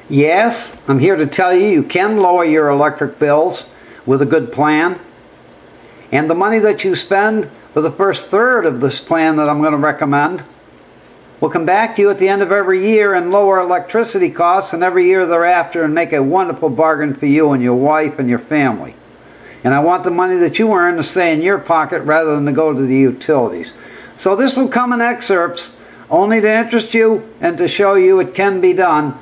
Yes, I'm here to tell you can lower your electric bills with a good plan. And the money that you spend for the first third of this plan that I'm going to recommend will come back to you at the end of every year and lower electricity costs and every year thereafter and make a wonderful bargain for you and your wife and your family. And I want the money that you earn to stay in your pocket rather than to go to the utilities. So this will come in excerpts only to interest you and to show you it can be done.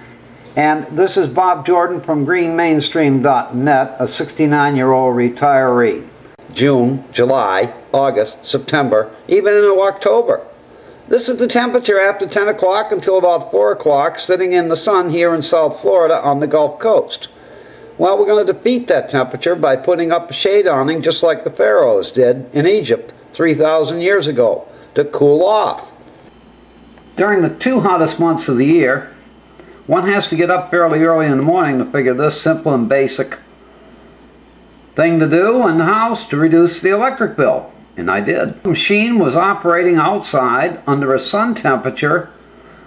And this is Bob Jordan from greenmainstream.net, a 69-year-old retiree. June, July, August, September, even into October. This is the temperature after 10 o'clock until about 4 o'clock, sitting in the sun here in South Florida on the Gulf Coast. Well, we're going to defeat that temperature by putting up a shade awning just like the pharaohs did in Egypt 3,000 years ago to cool off. During the 2 hottest months of the year, one has to get up fairly early in the morning to figure this simple and basic thing to do in the house to reduce the electric bill. And I did. The machine was operating outside under a sun temperature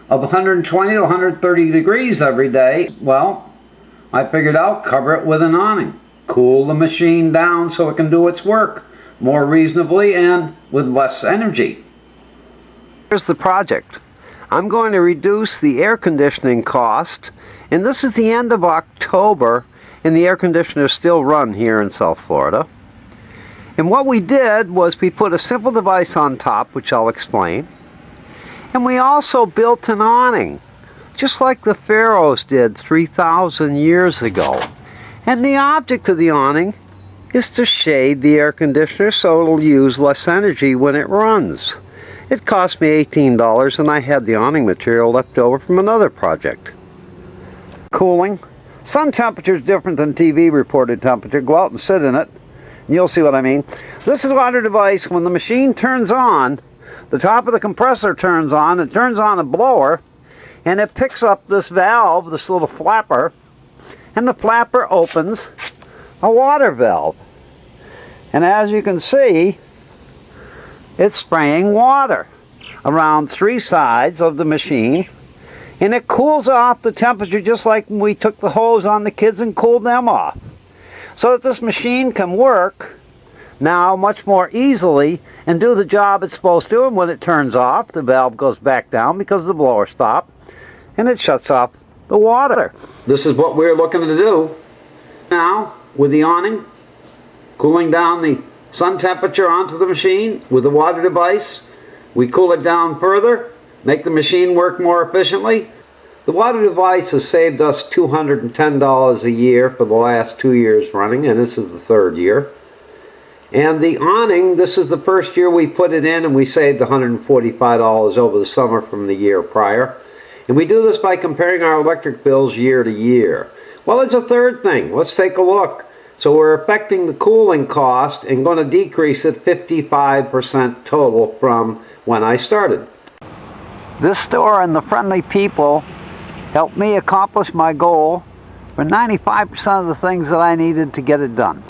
of 120 to 130 degrees every day. Well, I figured out cover it with an awning. Cool the machine down so it can do its work more reasonably and with less energy. Here's the project. I'm going to reduce the air conditioning cost, and this is the end of October and the air conditioners still run here in South Florida. And what we did was we put a simple device on top, which I'll explain, and we also built an awning, just like the pharaohs did 3,000 years ago. And the object of the awning is to shade the air conditioner so it'll use less energy when it runs. It cost me $18 and I had the awning material left over from another project. Cooling. Sun temperature is different than TV reported temperature. Go out and sit in it and you'll see what I mean. This is a water device. When the machine turns on, the top of the compressor turns on, it turns on a blower, and it picks up this valve, this little flapper, and the flapper opens a water valve. And as you can see, it's spraying water around 3 sides of the machine, and it cools off the temperature just like when we took the hose on the kids and cooled them off. So that this machine can work now much more easily and do the job it's supposed to, and when it turns off, the valve goes back down because the blower stopped, and it shuts off the water. This is what we're looking to do now with the awning, cooling down the sun temperature onto the machine with the water device. We cool it down further, make the machine work more efficiently. The water device has saved us $210 a year for the last 2 years running, and this is the 3rd year. And the awning, this is the first year we put it in, and we saved $145 over the summer from the year prior. And we do this by comparing our electric bills year to year. Well, it's a third thing. Let's take a look. So we're affecting the cooling cost and going to decrease it 55% total from when I started. This store and the friendly people helped me accomplish my goal for 95% of the things that I needed to get it done.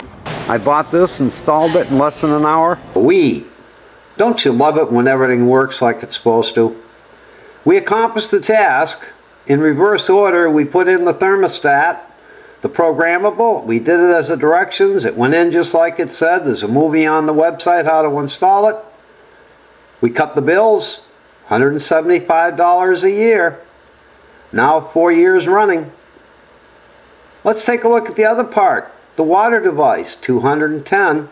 I bought this, installed it in less than an hour. Don't you love it when everything works like it's supposed to? We accomplished the task. In reverse order, we put in the thermostat, the programmable. We did it as the directions. It went in just like it said. There's a movie on the website how to install it. We cut the bills, $175 a year. Now 4 years running. Let's take a look at the other part. The water device, $210.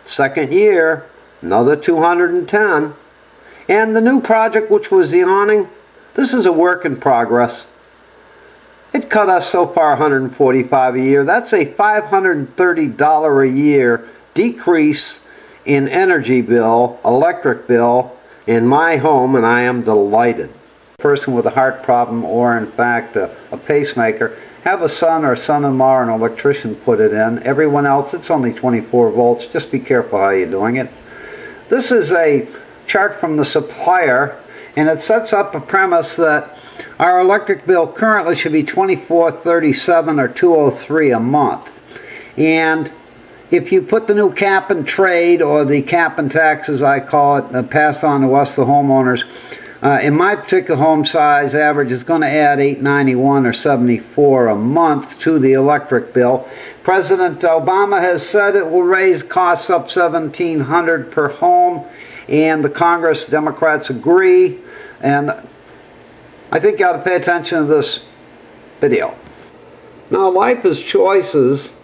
Second year, another $210. And the new project, which was the awning, this is a work in progress. It cut us so far $145 a year. That's a $530 a year decrease in energy bill, electric bill, in my home, and I am delighted. A person with a heart problem or in fact a pacemaker, have a son or son-in-law or an electrician put it in. Everyone else, it's only 24 volts. Just be careful how you're doing it. This is a chart from the supplier, and it sets up a premise that our electric bill currently should be $24.37 or $203 a month. And if you put the new cap and trade, or the cap and tax as I call it, passed on to us, the homeowners, In my particular home size average, it's going to add $8.91 or $74 a month to the electric bill. President Obama has said it will raise costs up $1,700 per home, and the Congress Democrats agree, and I think you ought to pay attention to this video. Now, life is choices,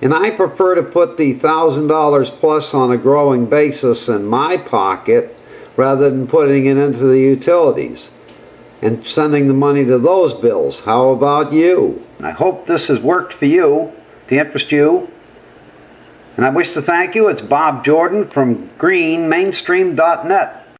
and I prefer to put the $1,000 plus on a growing basis in my pocket rather than putting it into the utilities and sending the money to those bills. How about you? I hope this has worked for you, to interest you. And I wish to thank you. It's Bob Jordan from greenmainstream.net.